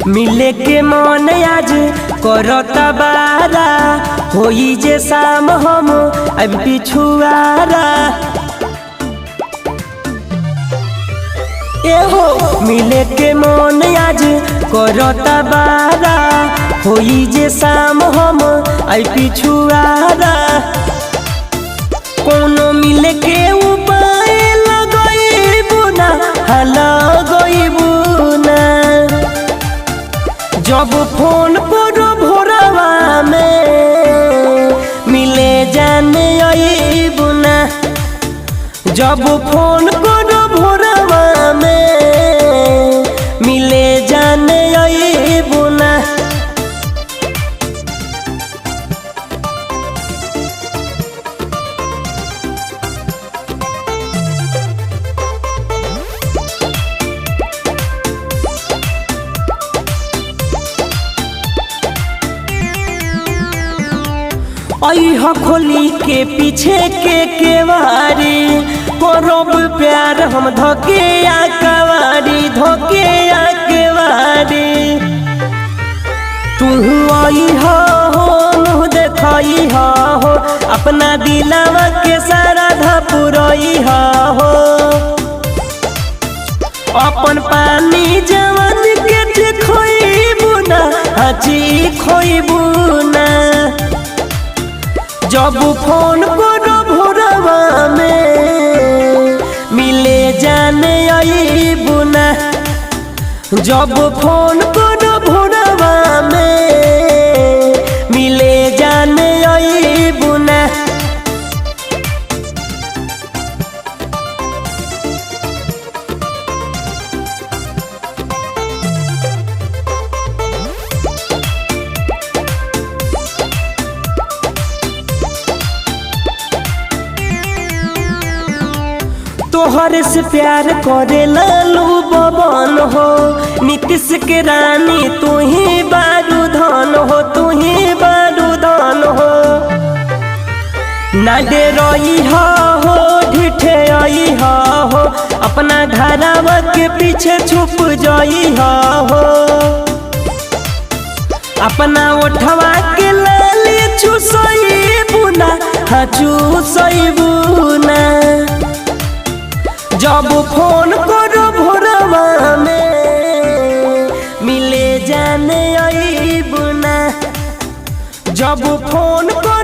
मिले के मन आज करता बारा होई जे शाम हम अब पिछुआरा। एहो मिले के मन आज करता बारा होई जे शाम हम अब पिछुआरा। कोनो मिले के उपाय लगइबू ना लगइबू ना। जब फोन करो भोरवा में मिले जाने अइबू ना। जब फोन करो भोरवा में मिले जाने अइबू ना। अइहा खोली के पीछे के केवारी करब प्यार हम धोके आकवारी धोके आकवारी। तू अइहा हो मुँह देखइहा हो अपना दिलवा के सारा धपुरइहा हो। अपन पानी जवन के खोइबू ना हची खोइबू ना। जब फोन करो भोरवा में मिले जाने अइबू ना। जब फोन करो भोरवा में मिले जाने अइबू ना। तोहरे से प्यार करे लालू बबन हो नीतीश के रानी तू ही बारूधन हो तू ही बारूधन हो। ना डरइहा हो ढिठे अइहा हो अपना घरवा के पीछे छुप जइहा हो। अपना ओठवा के लाली चूसइबू ना चूसइबू ना। जब फोन करो भोरवा में मिले जाने अइबू ना। जब फोन करो